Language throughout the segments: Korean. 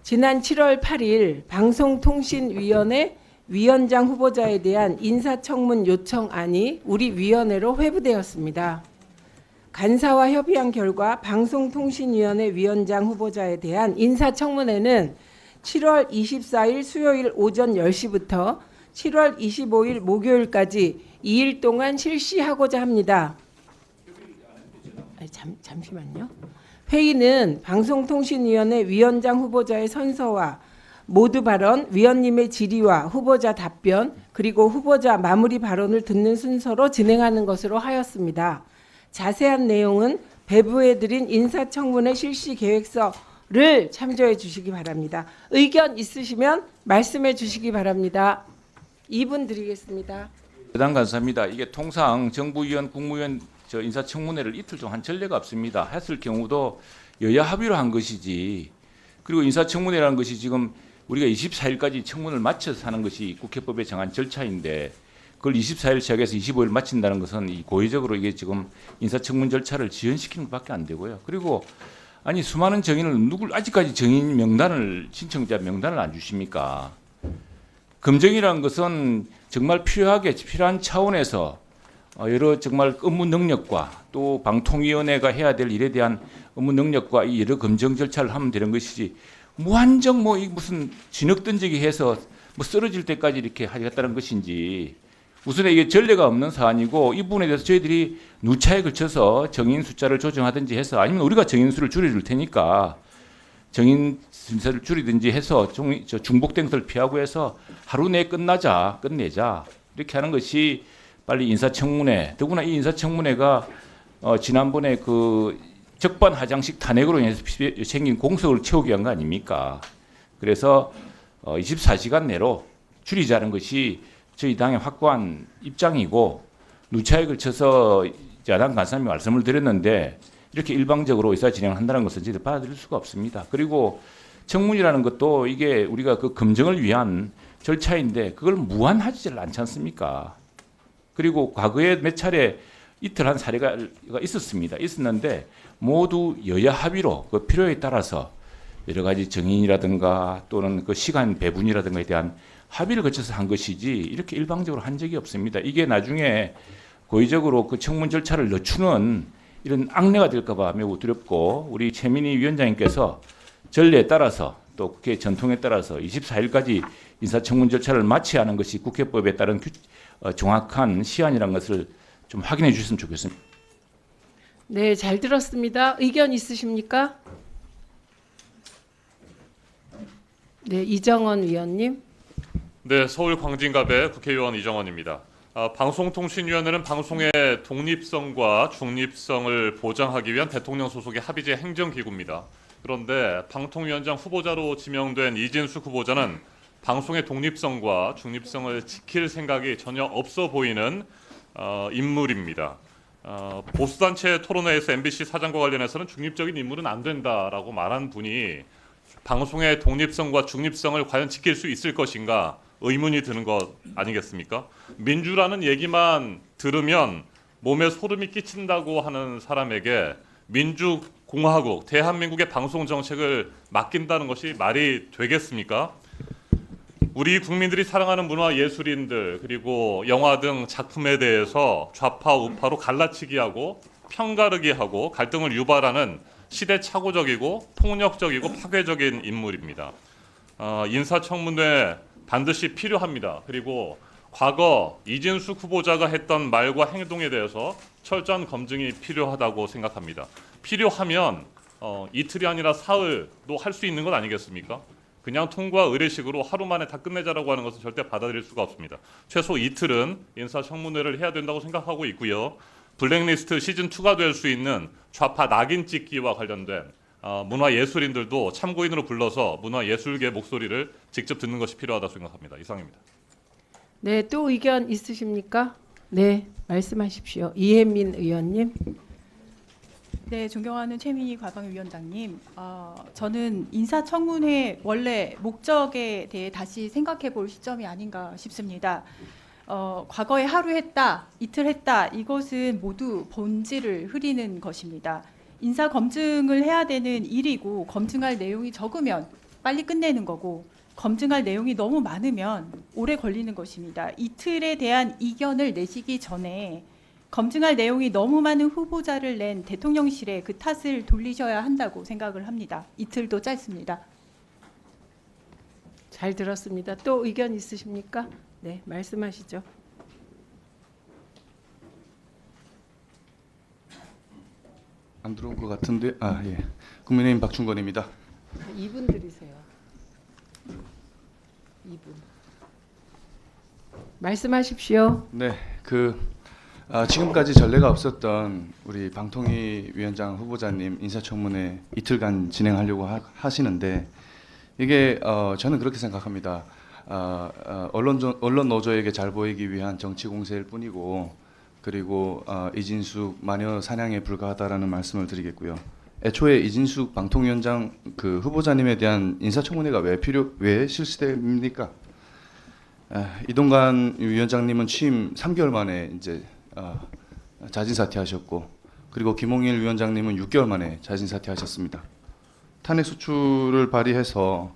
지난 7월 8일 방송통신위원회 위원장 후보자에 대한 인사청문 요청안이 우리 위원회로 회부되었습니다. 간사와 협의한 결과 방송통신위원회 위원장 후보자에 대한 인사청문회는 7월 24일 수요일 오전 10시부터 7월 25일 목요일까지 2일 동안 실시하고자 합니다. 잠시만요. 회의는 방송통신위원회 위원장 후보자의 선서와 모두 발언, 위원님의 질의와 후보자 답변, 그리고 후보자 마무리 발언을 듣는 순서로 진행하는 것으로 하였습니다. 자세한 내용은 배부해드린 인사청문회 실시 계획서를 참조해 주시기 바랍니다. 의견 있으시면 말씀해 주시기 바랍니다. 2분 드리겠습니다. 대단 감사합니다. 이게 통상 정부위원, 국무위원 인사청문회를 이틀 동안 한 전례가 없습니다. 했을 경우도 여야 합의로 한 것이지. 그리고 인사청문회라는 것이 지금 우리가 24일까지 청문을 마쳐서 하는 것이 국회법에 정한 절차인데 그걸 24일 시작해서 25일 마친다는 것은 이 고의적으로 이게 지금 인사청문 절차를 지연시키는 것밖에 안 되고요. 그리고 아니 수많은 정인을 누굴 아직까지 정인 명단을 신청자 명단을 안 주십니까? 검증이라는 것은 정말 필요한 차원에서 여러 정말 업무 능력과 또 방통위원회가 해야 될 일에 대한 업무 능력과 이 여러 검증 절차를 하면 되는 것이지 무한정 무슨 진흙 던지기 해서 쓰러질 때까지 이렇게 하겠다는 것인지 우선 이게 전례가 없는 사안이고 이 부분에 대해서 저희들이 누차에 걸쳐서 정인 숫자를 조정하든지 해서 아니면 우리가 정인 수를 줄여줄 테니까 정인 순서를 줄이든지 해서 중복된 것을 피하고 해서 하루 내에 끝내자 이렇게 하는 것이 빨리 인사청문회, 더구나 이 인사청문회가 지난번에 그 적반하장식 탄핵으로 인해서 생긴 공석을 채우기 위한 거 아닙니까? 그래서 24시간 내로 줄이자는 것이 저희 당의 확고한 입장이고 누차에 걸쳐서 야당 간사님이 말씀을 드렸는데 이렇게 일방적으로 의사 진행을 한다는 것은 저희들 받아들일 수가 없습니다. 그리고 청문이라는 것도 이게 우리가 그 검증을 위한 절차인데 그걸 무한하지 않지 않습니까? 그리고 과거에 몇 차례 이틀 한 사례가 있었는데 모두 여야 합의로 그 필요에 따라서 여러 가지 정인이라든가 또는 그 시간 배분이라든가에 대한 합의를 거쳐서 한 것이지 이렇게 일방적으로 한 적이 없습니다. 이게 나중에 고의적으로 그 청문 절차를 늦추는 이런 악례가 될까 봐 매우 두렵고 우리 최민희 위원장님께서 전례에 따라서 또 국회 전통에 따라서 24일까지 인사청문 절차를 마쳐야 하는 것이 국회법에 따른 정확한 시한이라는 것을 좀 확인해 주셨으면 좋겠습니다. 네, 잘 들었습니다. 의견 있으십니까? 네, 이정원 위원님. 네, 서울 광진갑의 국회의원 이정원입니다. 방송통신위원회는 방송의 독립성과 중립성을 보장하기 위한 대통령 소속의 합의제 행정기구입니다. 그런데 방통위원장 후보자로 지명된 이진숙 후보자는 방송의 독립성과 중립성을 지킬 생각이 전혀 없어 보이는 인물입니다. 보수단체 토론회에서 MBC 사장과 관련해서는 중립적인 인물은 안 된다라고 말한 분이 방송의 독립성과 중립성을 과연 지킬 수 있을 것인가 의문이 드는 것 아니겠습니까? 민주라는 얘기만 들으면 몸에 소름이 끼친다고 하는 사람에게 민주공화국, 대한민국의 방송 정책을 맡긴다는 것이 말이 되겠습니까? 우리 국민들이 사랑하는 문화 예술인들 그리고 영화 등 작품에 대해서 좌파 우파로 갈라치기하고 편가르기 하고 갈등을 유발하는 시대착오적이고 폭력적이고 파괴적인 인물입니다. 인사청문회 반드시 필요합니다. 그리고 과거 이진숙 후보자가 했던 말과 행동에 대해서 철저한 검증이 필요하다고 생각합니다. 필요하면 이틀이 아니라 사흘도 할 수 있는 것 아니겠습니까? 그냥 통과 의례식으로 하루 만에 다 끝내자라고 하는 것은 절대 받아들일 수가 없습니다. 최소 이틀은 인사청문회를 해야 된다고 생각하고 있고요. 블랙리스트 시즌2가 될 수 있는 좌파 낙인 찍기와 관련된 문화예술인들도 참고인으로 불러서 문화예술계 목소리를 직접 듣는 것이 필요하다고 생각합니다. 이상입니다. 네, 또 의견 있으십니까? 네, 말씀하십시오. 이혜민 의원님. 네, 존경하는 최민희 과방위원장님, 저는 인사청문회 원래 목적에 대해 다시 생각해 볼 시점이 아닌가 싶습니다. 과거에 하루 했다, 이틀 했다, 이것은 모두 본질을 흐리는 것입니다. 인사 검증을 해야 되는 일이고 검증할 내용이 적으면 빨리 끝내는 거고 검증할 내용이 너무 많으면 오래 걸리는 것입니다. 이틀에 대한 이견을 내시기 전에 검증할 내용이 너무 많은 후보자를 낸 대통령실에 그 탓을 돌리셔야 한다고 생각을 합니다. 이틀도 짧습니다. 잘 들었습니다. 또 의견 있으십니까? 네, 말씀하시죠. 안 들어온 것 같은데 예. 국민의힘 박충건입니다. 2분 드리세요. 2분. 말씀하십시오. 네, 지금까지 전례가 없었던 우리 방통위 위원장 후보자님 인사청문회 이틀간 진행하려고 하시는데 이게 저는 그렇게 생각합니다. 언론 노조에게 잘 보이기 위한 정치 공세일 뿐이고 그리고 이진숙 마녀 사냥에 불과하다라는 말씀을 드리겠고요. 애초에 이진숙 방통위원장 그 후보자님에 대한 인사청문회가 왜 실시됩니까? 이동관 위원장님은 취임 3개월 만에 이제 자진 사퇴하셨고 그리고 김홍일 위원장님은 6개월 만에 자진 사퇴하셨습니다. 탄핵 소추를 발의해서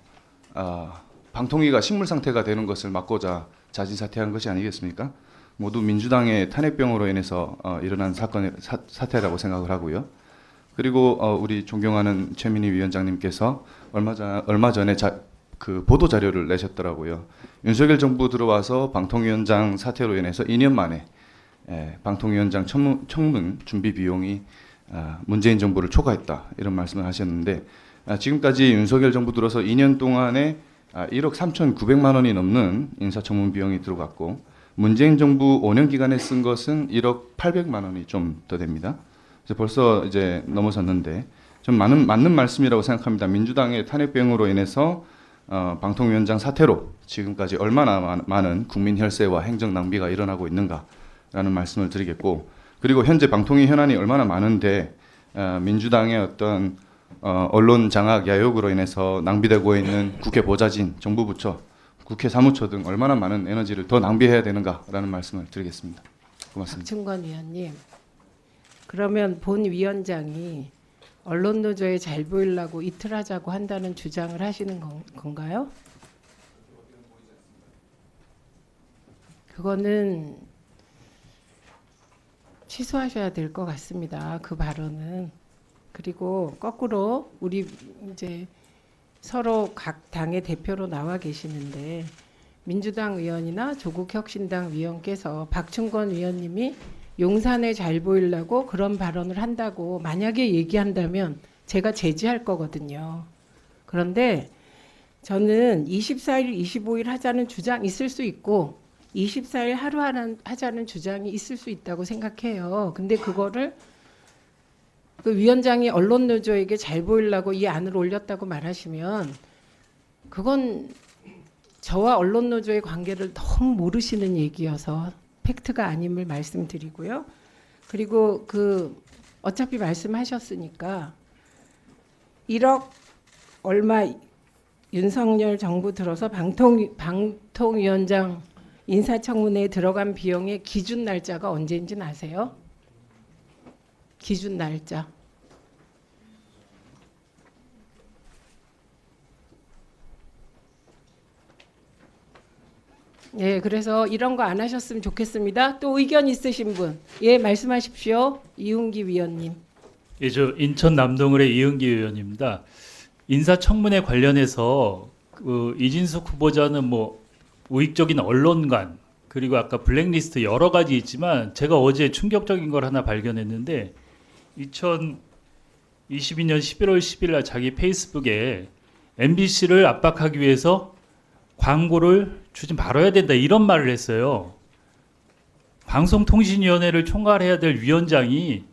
방통위가 식물 상태가 되는 것을 막고자 자진 사퇴한 것이 아니겠습니까? 모두 민주당의 탄핵병으로 인해서 일어난 사태라고 생각을 하고요. 그리고 우리 존경하는 최민희 위원장님께서 얼마 전에 그 보도 자료를 내셨더라고요. 윤석열 정부 들어와서 방통위원장 사퇴로 인해서 2년 만에 방통위원장 청문 준비 비용이 문재인 정부를 초과했다 이런 말씀을 하셨는데 지금까지 윤석열 정부 들어서 2년 동안에 1억 3,900만 원이 넘는 인사청문 비용이 들어갔고 문재인 정부 5년 기간에 쓴 것은 1억 800만 원이 좀 더 됩니다. 그래서 벌써 이제 넘어섰는데 좀 맞는 말씀이라고 생각합니다. 민주당의 탄핵병으로 인해서 방통위원장 사태로 지금까지 얼마나 많은 국민 혈세와 행정 낭비가 일어나고 있는가라는 말씀을 드리겠고 그리고 현재 방통위 현안이 얼마나 많은데 민주당의 어떤 언론 장악 야욕으로 인해서 낭비되고 있는 국회 보좌진, 정부 부처, 국회 사무처 등 얼마나 많은 에너지를 더 낭비해야 되는가라는 말씀을 드리겠습니다. 고맙습니다. 박충건 위원님. 그러면 본 위원장이 언론 노조에 잘 보이려고 이틀 하자고 한다는 주장을 하시는 건가요? 그거는 취소하셔야 될 것 같습니다. 그 발언은. 그리고 거꾸로 우리 이제 서로 각 당의 대표로 나와 계시는데 민주당 의원이나 조국혁신당 위원께서 박충건 위원님이 용산에 잘 보이려고 그런 발언을 한다고 만약에 얘기한다면 제가 제지할 거거든요. 그런데 저는 24일, 25일 하자는 주장 있을 수 있고 24일 하루 하자는 주장이 있을 수 있다고 생각해요. 근데 그거를 그 위원장이 언론 노조에게 잘 보이려고 이 안을 올렸다고 말하시면 그건 저와 언론 노조의 관계를 너무 모르시는 얘기여서 팩트가 아님을 말씀드리고요. 그리고 어차피 말씀하셨으니까 1억 얼마 윤석열 정부 들어서 방통위원장 인사청문회에 들어간 비용의 기준 날짜가 언제인지는 아세요? 기준 날짜. 예, 그래서 이런 거 안 하셨으면 좋겠습니다. 또 의견 있으신 분, 예, 말씀하십시오. 이웅기 위원님. 예, 저 인천 남동을의 이은기 의원입니다. 인사청문회 관련해서 이진숙 후보자는 뭐 우익적인 언론관 그리고 아까 블랙리스트 여러 가지 있지만 제가 어제 충격적인 걸 하나 발견했는데 2022년 11월 10일 날 자기 페이스북에 MBC를 압박하기 위해서 광고를 주지 말아야 된다 이런 말을 했어요. 방송통신위원회를 총괄해야 될 위원장이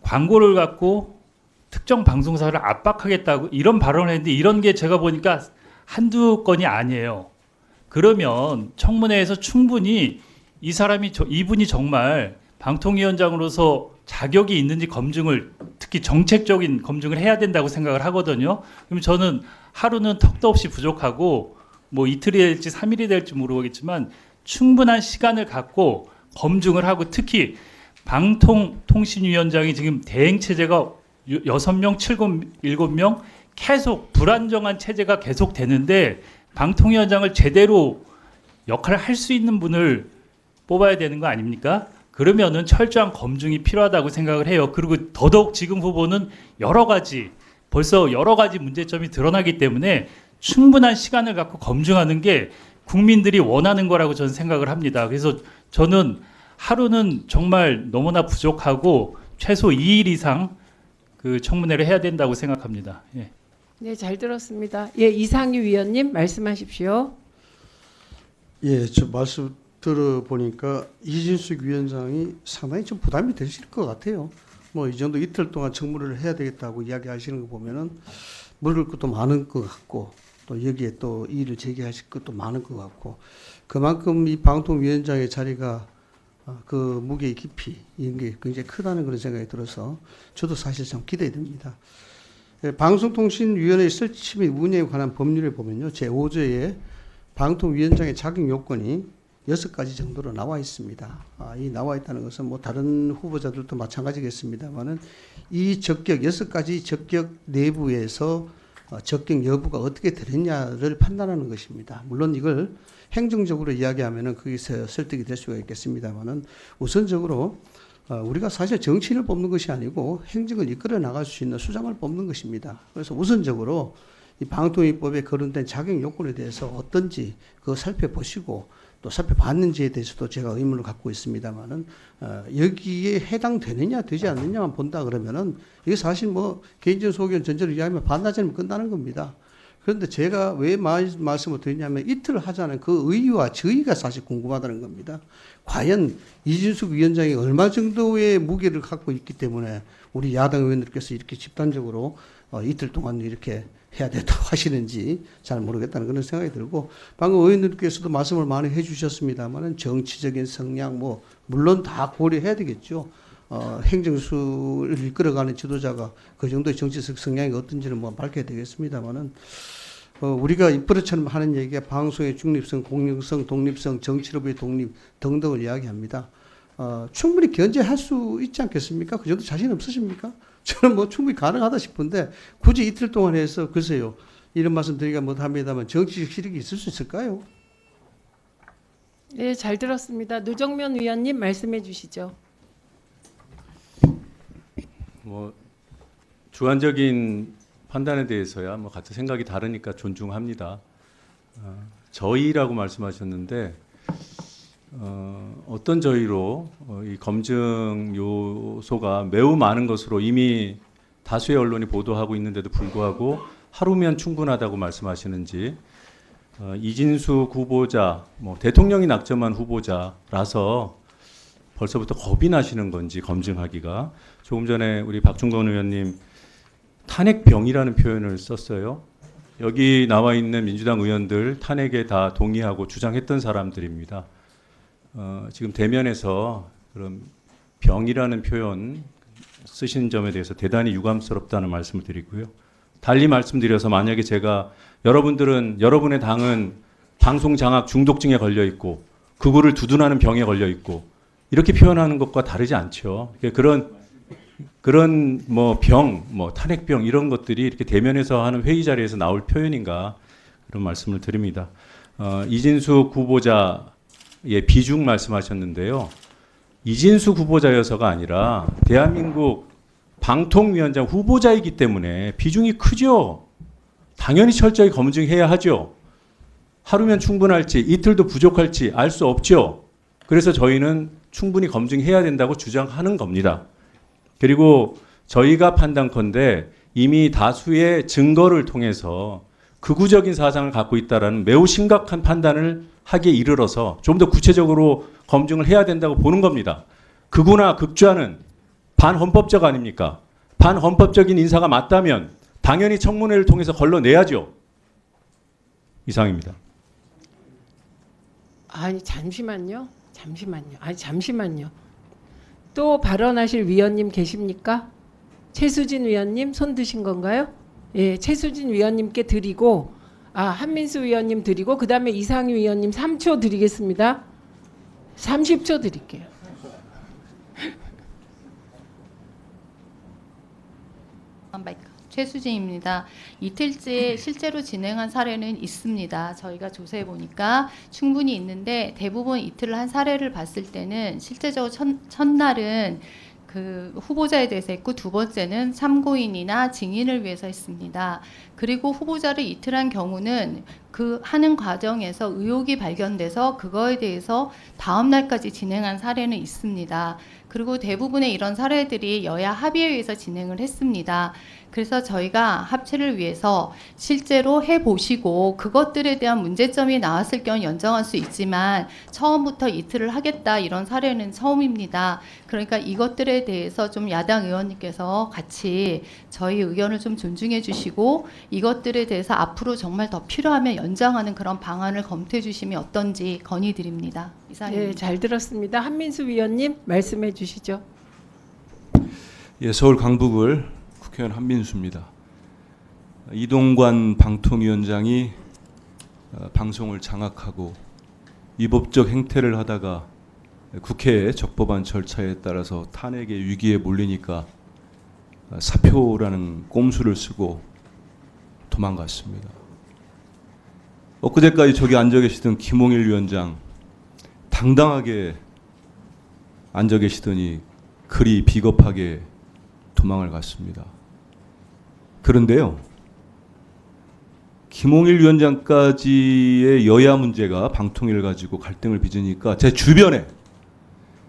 광고를 갖고 특정 방송사를 압박하겠다고 이런 발언을 했는데 이런 게 제가 보니까 한두 건이 아니에요. 그러면 청문회에서 충분히 이분이 정말 방통위원장으로서 자격이 있는지 검증을 특히 정책적인 검증을 해야 된다고 생각을 하거든요. 그럼 저는 하루는 턱도 없이 부족하고 뭐 이틀이 될지 3일이 될지 모르겠지만 충분한 시간을 갖고 검증을 하고 특히 방통통신위원장이 지금 대행 체제가 6명, 7명 계속 불안정한 체제가 계속 되는데 방통위원장을 제대로 역할을 할 수 있는 분을 뽑아야 되는 거 아닙니까? 그러면은 철저한 검증이 필요하다고 생각을 해요. 그리고 더더욱 지금 후보는 벌써 여러 가지 문제점이 드러나기 때문에 충분한 시간을 갖고 검증하는 게 국민들이 원하는 거라고 저는 생각을 합니다. 그래서 저는 하루는 정말 너무나 부족하고 최소 2일 이상 그 청문회를 해야 된다고 생각합니다. 예. 네, 잘 들었습니다. 예, 이상희 위원님 말씀하십시오. 예, 저 말씀 들어보니까 이진숙 위원장이 상당히 좀 부담이 되실 것 같아요. 뭐 이 정도 이틀 동안 청문회를 해야 되겠다고 이야기하시는 거 보면은 물을 것도 많은 것 같고 또 여기에 또 이의를 제기하실 것도 많은 것 같고 그만큼 이 방통위원장의 자리가 그 무게의 깊이 이런 게 굉장히 크다는 그런 생각이 들어서 저도 사실 좀 기대됩니다. 방송통신위원회 설치 및 운영에 관한 법률을 보면요. 제5조에 방통위원장의 자격 요건이 6가지 정도로 나와 있습니다. 이 나와 있다는 것은 뭐 다른 후보자들도 마찬가지겠습니다만은 이 적격 6가지 적격 내부에서 적격 여부가 어떻게 되느냐를 판단하는 것입니다. 물론 이걸 행정적으로 이야기하면은 거기서 설득이 될 수가 있겠습니다만은 우선적으로 우리가 사실 정치인을 뽑는 것이 아니고 행정을 이끌어 나갈 수 있는 수장을 뽑는 것입니다. 그래서 우선적으로 이 방통위법에 거론된 자격 요건에 대해서 어떤지 그거 살펴보시고 또 살펴봤는지에 대해서도 제가 의문을 갖고 있습니다만은 여기에 해당되느냐 되지 않느냐만 본다 그러면은 이게 사실 뭐 개인적인 소견 전제로 이야기하면 반나절이면 끝나는 겁니다. 그런데 제가 왜 말씀을 드리냐면 이틀 하자는 그 의의와 저의가 사실 궁금하다는 겁니다. 과연 이진숙 위원장이 얼마 정도의 무게를 갖고 있기 때문에 우리 야당 의원들께서 이렇게 집단적으로 이틀 동안 이렇게 해야 된다고 하시는지 잘 모르겠다는 그런 생각이 들고 방금 의원님께서도 말씀을 많이 해주셨습니다만은 정치적인 성향 뭐 물론 다 고려해야 되겠죠. 행정수를 이끌어가는 지도자가 그 정도의 정치적 성향이 어떤지는 뭐 밝혀야 되겠습니다만은 우리가 입버릇처럼 하는 얘기가 방송의 중립성, 공정성, 독립성, 정치로부의 독립 등등을 이야기합니다. 충분히 견제할 수 있지 않겠습니까? 그 정도 자신 없으십니까? 저는 뭐 충분히 가능하다 싶은데 굳이 이틀 동안 해서 글쎄요. 이런 말씀 드리기가 못합니다만 정치적 실익이 있을 수 있을까요? 네, 잘 들었습니다. 노정면 위원님 말씀해 주시죠. 뭐 주관적인 판단에 대해서야 뭐 같은 생각이 다르니까 존중합니다. 저의라고 말씀하셨는데 어떤 저의로 이 검증 요소가 매우 많은 것으로 이미 다수의 언론이 보도하고 있는데도 불구하고 하루면 충분하다고 말씀하시는지 이진숙 후보자, 뭐 대통령이 낙점한 후보자라서 벌써부터 겁이 나시는 건지 검증하기가 조금 전에 우리 박중건 의원님 탄핵병이라는 표현을 썼어요. 여기 나와 있는 민주당 의원들 탄핵에 다 동의하고 주장했던 사람들입니다. 지금 대면에서 그런 병이라는 표현 쓰신 점에 대해서 대단히 유감스럽다는 말씀을 드리고요. 달리 말씀드려서 만약에 제가 여러분들은 여러분의 당은 방송 장악 중독증에 걸려 있고 극우를 두둔하는 병에 걸려 있고 이렇게 표현하는 것과 다르지 않죠. 그런 뭐 병, 뭐 탄핵병 이런 것들이 이렇게 대면에서 하는 회의 자리에서 나올 표현인가 그런 말씀을 드립니다. 이진숙 후보자의 비중 말씀하셨는데요. 이진숙 후보자여서가 아니라 대한민국 방통위원장 후보자이기 때문에 비중이 크죠. 당연히 철저히 검증해야 하죠. 하루면 충분할지 이틀도 부족할지 알 수 없죠. 그래서 저희는 충분히 검증해야 된다고 주장하는 겁니다. 그리고 저희가 판단컨대 이미 다수의 증거를 통해서 극우적인 사상을 갖고 있다는 매우 심각한 판단을 하기에 이르러서 좀 더 구체적으로 검증을 해야 된다고 보는 겁니다. 극우나 극좌는 반헌법적 아닙니까? 반헌법적인 인사가 맞다면 당연히 청문회를 통해서 걸러내야죠. 이상입니다. 아니 잠시만요. 또 발언하실 위원님 계십니까? 최수진 위원님 손 드신 건가요? 예, 최수진 위원님께 드리고 한민수 위원님 드리고 그다음에 이상희 위원님 3초 드리겠습니다. 30초 드릴게요. 최수진입니다. 이틀째 실제로 진행한 사례는 있습니다. 저희가 조사해 보니까 충분히 있는데 대부분 이틀을 한 사례를 봤을 때는 실제적으로 첫날은 그 후보자에 대해서 했고 두 번째는 참고인이나 증인을 위해서 했습니다. 그리고 후보자를 이틀 한 경우는 그 하는 과정에서 의혹이 발견돼서 그거에 대해서 다음 날까지 진행한 사례는 있습니다. 그리고 대부분의 이런 사례들이 여야 합의에 의해서 진행을 했습니다. 그래서 저희가 합체를 위해서 실제로 해보시고 그것들에 대한 문제점이 나왔을 경우 연장할 수 있지만 처음부터 이틀을 하겠다 이런 사례는 처음입니다. 그러니까 이것들에 대해서 좀 야당 의원님께서 같이 저희 의견을 좀 존중해 주시고 이것들에 대해서 앞으로 정말 더 필요하면 연장하는 그런 방안을 검토해 주시면 어떤지 건의드립니다. 이상입니다. 네, 잘 들었습니다. 한민수 위원님 말씀해 주시죠. 예, 서울 강북을 국회의원 한민수입니다. 이동관 방통위원장이 방송을 장악하고 위법적 행태를 하다가 국회의 적법한 절차에 따라서 탄핵의 위기에 몰리니까 사표라는 꼼수를 쓰고 도망갔습니다. 엊그제까지 저기 앉아 계시던 김홍일 위원장 당당하게 앉아 계시더니 그리 비겁하게 도망을 갔습니다. 그런데요, 김홍일 위원장까지의 여야 문제가 방통위를 가지고 갈등을 빚으니까 제 주변에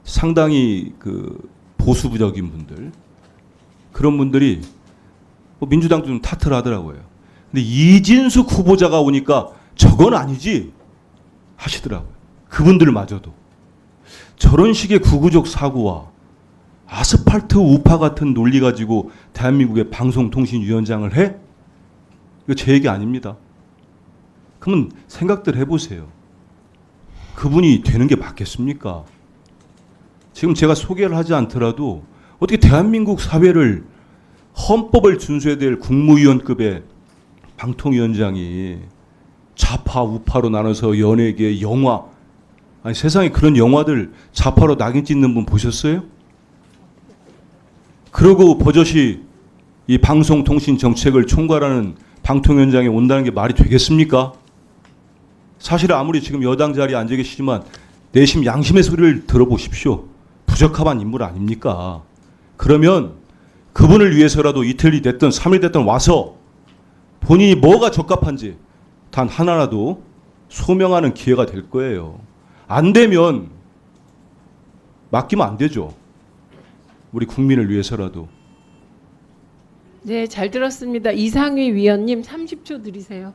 상당히 그 보수부적인 분들, 그런 분들이 민주당도 좀 탓을 하더라고요. 근데 이진숙 후보자가 오니까 저건 아니지 하시더라고요. 그분들마저도. 저런 식의 구구적 사고와 아스팔트 우파 같은 논리 가지고 대한민국의 방송통신위원장을 해? 이거 제 얘기 아닙니다. 그러면 생각들 해보세요. 그분이 되는 게 맞겠습니까? 지금 제가 소개를 하지 않더라도 어떻게 대한민국 사회를 헌법을 준수해야 될 국무위원급의 방통위원장이 좌파 우파로 나눠서 연예계 영화, 아니 세상에 그런 영화들 좌파로 낙인 찍는 분 보셨어요? 그러고 버젓이 이 방송통신 정책을 총괄하는 방통위원장이 온다는 게 말이 되겠습니까? 사실 아무리 지금 여당 자리에 앉아 계시지만 내심 양심의 소리를 들어보십시오. 부적합한 인물 아닙니까? 그러면 그분을 위해서라도 이틀이 됐든 3일 됐든 와서 본인이 뭐가 적합한지 단 하나라도 소명하는 기회가 될 거예요. 안 되면 맡기면 안 되죠. 우리 국민을 위해서라도. 네, 잘 들었습니다. 이상휘 위원님 30초 드리세요.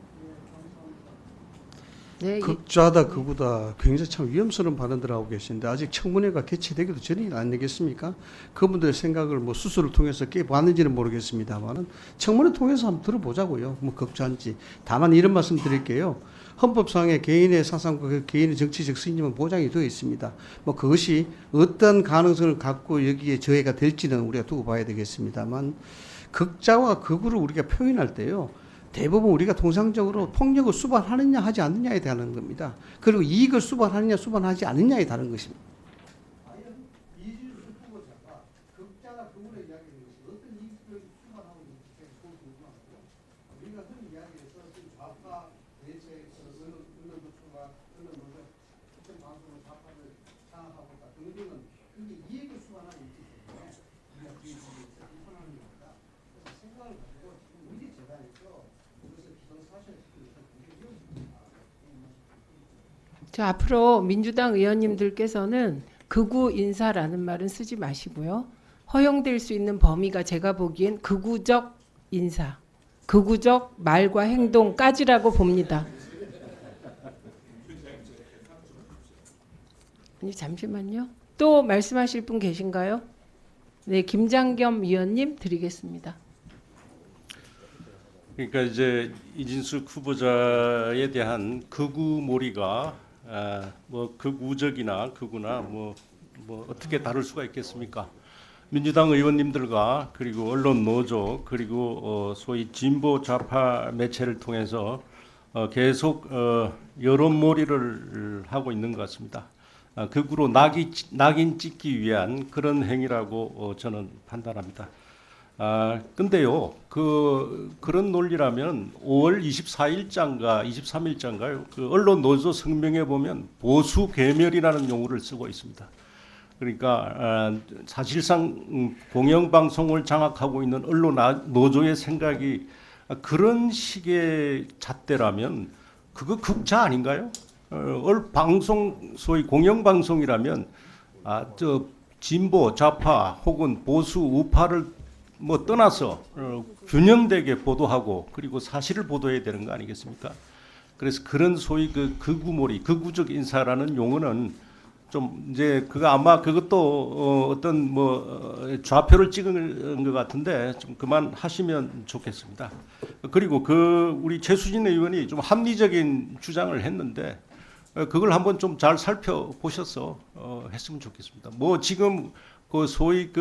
네, 극좌다 극우다 굉장히 참 위험스러운 발언들 하고 계신데 아직 청문회가 개최되기도 전이 아니겠습니까? 그분들의 생각을 뭐 수술을 통해서 깨봤는지는 모르겠습니다만은 청문회 통해서 한번 들어보자고요. 뭐 극좌인지. 다만 이런 말씀 드릴게요. 헌법상의 개인의 사상과 그 개인의 정치적 승리는 보장이 되어 있습니다. 뭐 그것이 어떤 가능성을 갖고 여기에 저해가 될지는 우리가 두고 봐야 되겠습니다만 극좌와 극우를 우리가 표현할 때요. 대부분 우리가 통상적으로 폭력을 수반하느냐 하지 않느냐에 대한 겁니다. 그리고 이익을 수반하느냐 수반하지 않느냐에 다른 것입니다. 이진숙 후보자가 극좌나 극우를 이야기하는 것이 어떤 이익을 수반하고 있는지 궁금하고요. 우리가 흔히 이야기해서 좌파 대체에서 언론 노출과 언론 노조 특정 방송을 좌파를 장악하고 있다 등등은 그게 이익을 수반하는 있기 때문에 우리가 그 부분에서 비판하는 겁니다. 그래서 생각을 가지고 지금 우리 재단에서 저 앞으로 민주당 의원님들께서는 극우 인사라는 말은 쓰지 마시고요. 허용될 수 있는 범위가 제가 보기엔 극우적 인사, 극우적 말과 행동까지라고 봅니다. 아니 잠시만요. 또 말씀하실 분 계신가요? 네, 김장겸 위원님 드리겠습니다. 그러니까 이제 이진숙 후보자에 대한 극우몰이가 뭐 극우적이나 극우나 뭐 어떻게 다룰 수가 있겠습니까? 민주당 의원님들과 그리고 언론 노조 그리고 소위 진보 좌파 매체를 통해서 계속 여론몰이를 하고 있는 것 같습니다. 극우로 낙인 찍기 위한 그런 행위라고 저는 판단합니다. 근데요, 그런 논리라면 5월 24일자인가 23일자인가요? 그 언론 노조 성명에 보면 보수 괴멸이라는 용어를 쓰고 있습니다. 그러니까 사실상 공영방송을 장악하고 있는 언론 노조의 생각이 그런 식의 잣대라면 그거 극자 아닌가요? 방송 소위 공영방송이라면 저 진보 좌파 혹은 보수 우파를 뭐 떠나서 균형되게 보도하고 그리고 사실을 보도해야 되는 거 아니겠습니까? 그래서 그런 소위 그 극우몰이 극우적 인사라는 용어는 좀 이제 그거 아마 그것도 어떤 뭐 좌표를 찍은 것 같은데 좀 그만하시면 좋겠습니다. 그리고 우리 최수진 의원이 좀 합리적인 주장을 했는데 그걸 한번 좀 잘 살펴보셔서 했으면 좋겠습니다. 뭐 지금 그 소위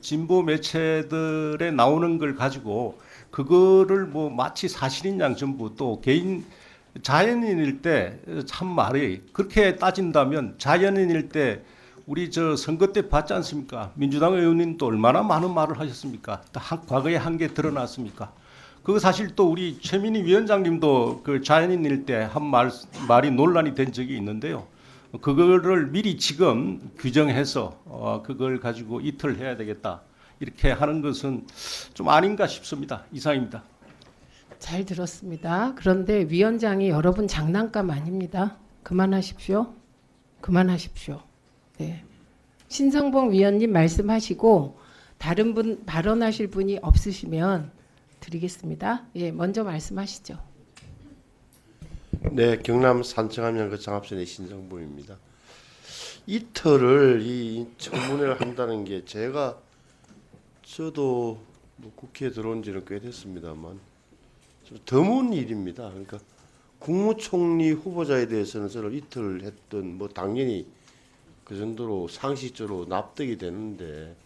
진보 매체들에 나오는 걸 가지고 그거를 뭐 마치 사실인 양 전부 또 개인 자연인일 때 참 말이 그렇게 따진다면 자연인일 때 우리 저 선거 때 봤지 않습니까? 민주당 의원님도 얼마나 많은 말을 하셨습니까? 과거에 한 게 드러났습니까? 그거 사실 또 우리 최민희 위원장님도 그 자연인일 때 한 말이 논란이 된 적이 있는데요. 그거를 미리 지금 규정해서 그걸 가지고 이틀 해야 되겠다 이렇게 하는 것은 좀 아닌가 싶습니다. 이상입니다. 잘 들었습니다. 그런데 위원장이 여러분 장난감 아닙니다. 그만하십시오. 그만하십시오. 네. 신성봉 위원님 말씀하시고 다른 분 발언하실 분이 없으시면 드리겠습니다. 예, 먼저 말씀하시죠. 네, 경남 산청하면 그 장합선의 신성봉입니다. 이틀을 이 청문회를 한다는 게 저도 뭐 국회에 들어온 지는 꽤 됐습니다만 좀 드문 일입니다. 그러니까 국무총리 후보자에 대해서는 저는 이틀 했던 뭐 당연히 그 정도로 상식적으로 납득이 되는데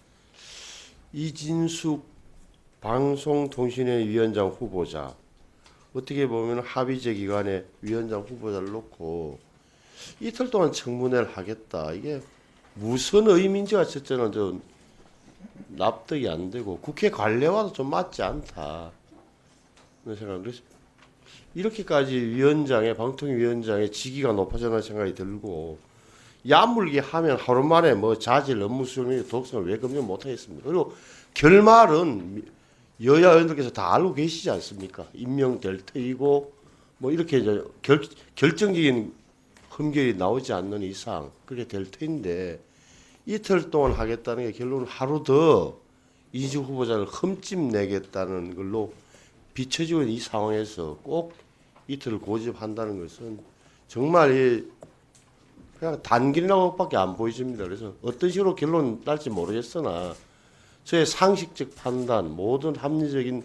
이진숙 방송통신회 위원장 후보자 어떻게 보면 합의제 기관의 위원장 후보자를 놓고 이틀 동안 청문회를 하겠다. 이게 무슨 의미인지가 첫째는 좀 납득이 안 되고 국회 관례와도 좀 맞지 않다. 그런 생각. 그래서 이렇게까지 방통위원장의 직위가 높아졌다는 생각이 들고 야물게 하면 하루 만에 뭐 자질, 업무 수행, 독성을 왜 검증 못하겠습니까? 그리고 결말은 여야 의원들께서 다 알고 계시지 않습니까? 임명될 터이고 뭐 이렇게 결정적인 흠결이 나오지 않는 이상 그렇게 될 터인데 이틀 동안 하겠다는 게 결론은 하루 더 이진숙 후보자를 흠집내겠다는 걸로 비춰지고 있는 이 상황에서 꼭 이틀을 고집한다는 것은 정말 그냥 단길이라고밖에 안 보여집니다. 그래서 어떤 식으로 결론 날지 모르겠으나 저의 상식적 판단, 모든 합리적인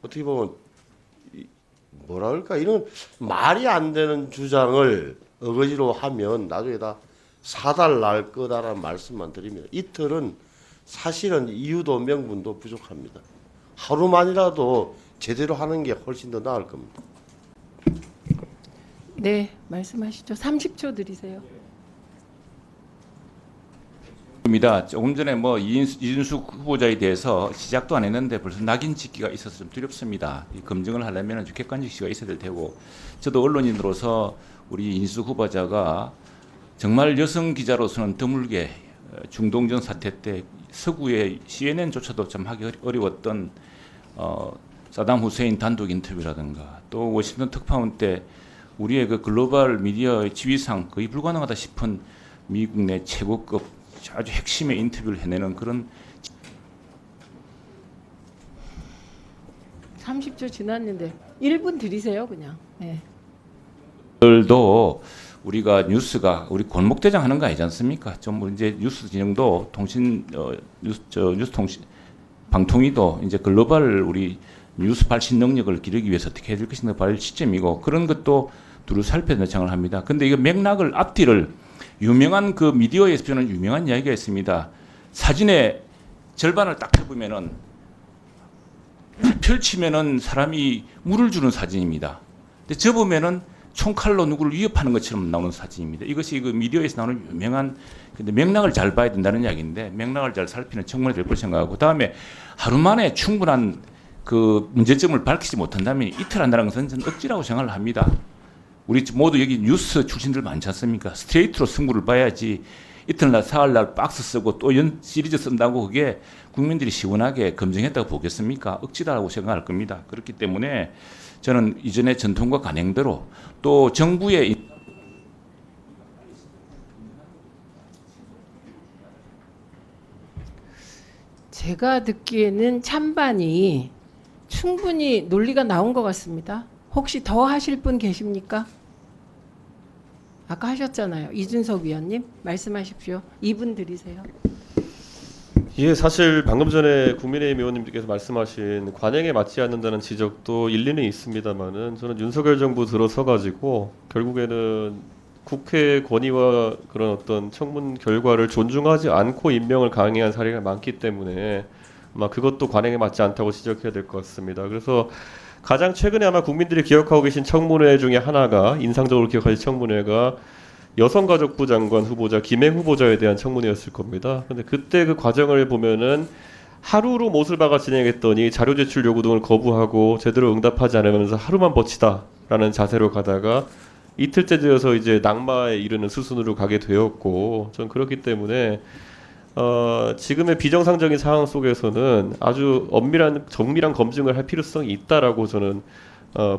어떻게 보면 뭐라 그럴까 이런 말이 안 되는 주장을 어거지로 하면 나중에 다 사달 날 거다라는 말씀만 드립니다. 이틀은 사실은 이유도 명분도 부족합니다. 하루만이라도 제대로 하는 게 훨씬 더 나을 겁니다. 네, 말씀하시죠. 30초 드리세요. 입니다. 조금 전에 뭐 이준숙 후보자에 대해서 시작도 안 했는데 벌써 낙인 찍기가 있어서 좀 두렵습니다. 이 검증을 하려면 객관적시가 있어야 될 테고 저도 언론인으로서 우리 이준숙 후보자가 정말 여성 기자로서는 드물게 중동전 사태 때 서구의 CNN조차도 좀 하기 어려웠던 사담 후세인 단독 인터뷰라든가 또 워싱턴 특파원 때 우리의 그 글로벌 미디어의 지위상 거의 불가능하다 싶은 미국 내 최고급 아주 핵심의 인터뷰를 해내는 그런 30초 지났는데 1분 드리세요, 그냥. 네. 들도 우리가 뉴스가 우리 골목대장 하는 거 아니지 않습니까? 좀 이제 뉴스 진영도 뉴스 통신 방통위도 이제 글로벌 우리 뉴스 발신 능력을 기르기 위해서 어떻게 해줄 것인가 발 시점이고 그런 것도 두루 살펴 요청을 합니다. 근데 이거 맥락을 앞뒤를 유명한 그 미디어에서 저는 유명한 이야기가 있습니다. 사진의 절반을 딱 펴보면은 펼치면은 사람이 물을 주는 사진입니다. 근데 접으면은 총칼로 누구를 위협하는 것처럼 나오는 사진입니다. 이것이 그 미디어에서 나오는 유명한 근데 맥락을 잘 봐야 된다는 이야기인데 맥락을 잘 살피는 청문회 될 걸 생각하고 그다음에 하루 만에 충분한 그 문제점을 밝히지 못한다면 이틀 한다는 것은 저는 억지라고 생각을 합니다. 우리 모두 여기 뉴스 출신들 많지 않습니까? 스트레이트로 승부를 봐야지 이틀날 사흘날 박스 쓰고 또 시리즈 쓴다고 그게 국민들이 시원하게 검증했다고 보겠습니까? 억지다라고 생각할 겁니다. 그렇기 때문에 저는 이전의 전통과 관행대로 또 정부의 제가 듣기에는 찬반이 충분히 논리가 나온 것 같습니다. 혹시 더 하실 분 계십니까? 아까 하셨잖아요. 이준석 위원님 말씀하십시오. 2분 드리세요. 예, 사실 방금 전에 국민의힘 의원님께서 말씀하신 관행에 맞지 않는다는 지적도 일리는 있습니다만은 저는 윤석열 정부 들어서 가지고 결국에는 국회 권위와 그런 어떤 청문 결과를 존중하지 않고 임명을 강행한 사례가 많기 때문에 아마 그것도 관행에 맞지 않다고 지적해야 될 것 같습니다. 그래서 가장 최근에 아마 국민들이 기억하고 계신 청문회 중에 하나가 인상적으로 기억하실 청문회가 여성가족부 장관 후보자 김행 후보자에 대한 청문회였을 겁니다. 근데 그때 그 과정을 보면은 하루로 못을 박아 진행했더니 자료 제출 요구 등을 거부하고 제대로 응답하지 않으면서 하루만 버티다라는 자세로 가다가 이틀째 되어서 이제 낙마에 이르는 수순으로 가게 되었고 전 그렇기 때문에 지금의 비정상적인 상황 속에서는 아주 정밀한 검증을 할 필요성이 있다라고 저는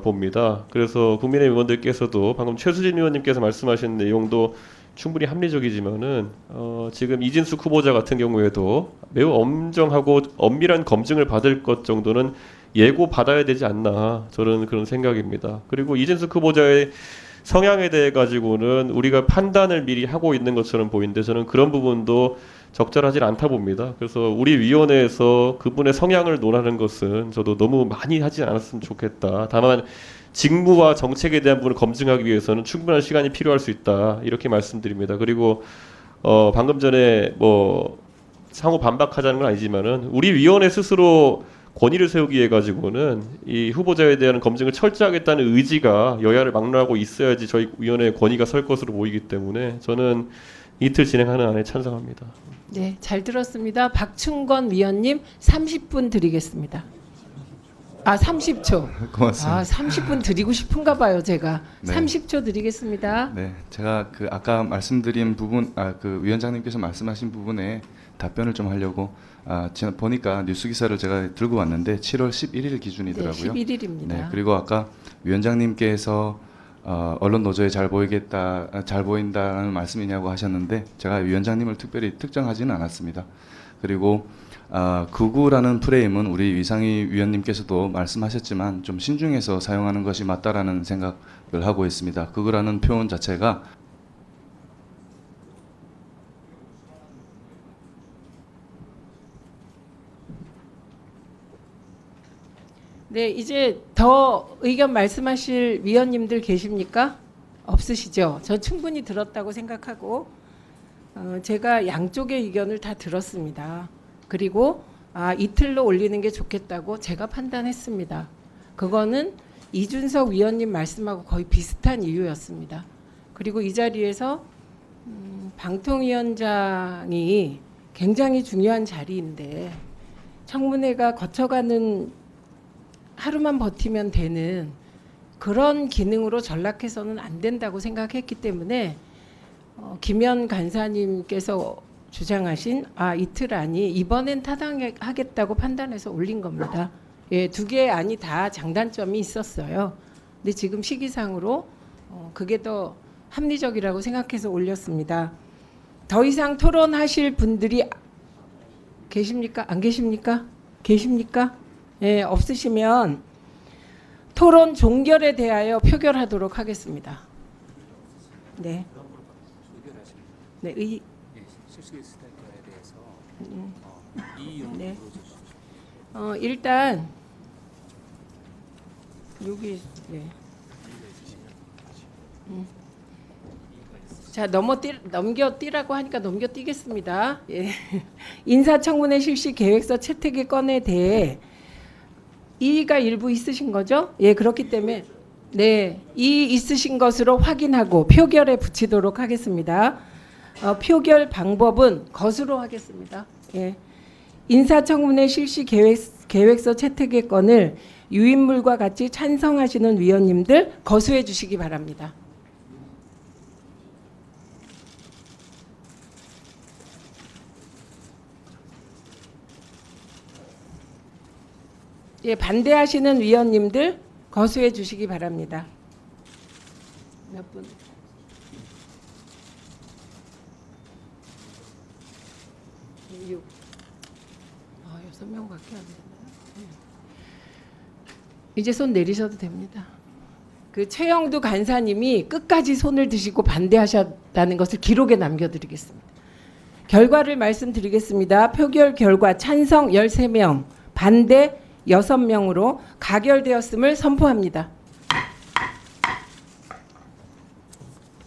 봅니다. 그래서 국민의힘 의원들께서도 방금 최수진 의원님께서 말씀하신 내용도 충분히 합리적이지만은 지금 이진숙 후보자 같은 경우에도 매우 엄정하고 엄밀한 검증을 받을 것 정도는 예고 받아야 되지 않나 저는 그런 생각입니다. 그리고 이진숙 후보자의 성향에 대해 가지고는 우리가 판단을 미리 하고 있는 것처럼 보이는데 저는 그런 부분도 적절하지 않다 봅니다. 그래서 우리 위원회에서 그분의 성향을 논하는 것은 저도 너무 많이 하지 않았으면 좋겠다. 다만 직무와 정책에 대한 부분을 검증하기 위해서는 충분한 시간이 필요할 수 있다. 이렇게 말씀드립니다. 그리고 방금 전에 뭐 상호 반박하자는 건 아니지만은 우리 위원회 스스로 권위를 세우기 위해 가지고는 이 후보자에 대한 검증을 철저하겠다는 의지가 여야를 막론하고 있어야지 저희 위원회의 권위가 설 것으로 보이기 때문에 저는 이틀 진행하는 안에 찬성합니다. 네, 잘 들었습니다. 박충건 위원님 30분 드리겠습니다. 아, 30초. 고맙습니다. 아, 30분 드리고 싶은가 봐요, 제가. 네. 30초 드리겠습니다. 네, 제가 그 아까 말씀드린 부분, 그 위원장님께서 말씀하신 부분에 답변을 좀 하려고 제가 보니까 뉴스 기사를 제가 들고 왔는데 7월 11일 기준이더라고요. 네, 11일입니다. 네, 그리고 아까 위원장님께서 언론 노조에 잘 보인다는 말씀이냐고 하셨는데 제가 위원장님을 특별히 특정하지는 않았습니다. 그리고 극우라는 프레임은 우리 위상희 위원님께서도 말씀하셨지만 좀 신중해서 사용하는 것이 맞다라는 생각을 하고 있습니다. 극우라는 표현 자체가 네, 이제 더 의견 말씀하실 위원님들 계십니까? 없으시죠? 저 충분히 들었다고 생각하고 제가 양쪽의 의견을 다 들었습니다. 그리고 이틀로 올리는 게 좋겠다고 제가 판단했습니다. 그거는 이준석 위원님 말씀하고 거의 비슷한 이유였습니다. 그리고 이 자리에서 방통위원장이 굉장히 중요한 자리인데 청문회가 거쳐가는 하루만 버티면 되는 그런 기능으로 전락해서는 안 된다고 생각했기 때문에 김현 간사님께서 주장하신 이틀 안이 이번엔 타당하겠다고 판단해서 올린 겁니다. 예, 두 개의 안이 다 장단점이 있었어요. 근데 지금 시기상으로 그게 더 합리적이라고 생각해서 올렸습니다. 더 이상 토론하실 분들이 계십니까? 안 계십니까? 계십니까? 예, 없으시면 토론 종결에 대하여 표결하도록 하겠습니다. 네. 네, 네. 일단 여기 네. 자, 넘겨뛰라고 하니까 넘겨뛰겠습니다. 예. 인사청문회 실시 계획서 채택의 건에 대해 이의가 일부 있으신 거죠? 예, 그렇기 때문에 네, 이의 있으신 것으로 확인하고 표결에 붙이도록 하겠습니다. 표결 방법은 것으로 하겠습니다. 예. 인사청문회 실시 계획서 채택의 건을 유인물과 같이 찬성하시는 위원님들 거수해 주시기 바랍니다. 예, 반대하시는 위원님들 거수해 주시기 바랍니다. 몇 분? 6. 6명밖에 안 되나요? 이제 손 내리셔도 됩니다. 그 최영두 간사님이 끝까지 손을 드시고 반대하셨다는 것을 기록에 남겨드리겠습니다. 결과를 말씀드리겠습니다. 표결 결과 찬성 13명, 반대 6명으로 가결되었음을 선포합니다.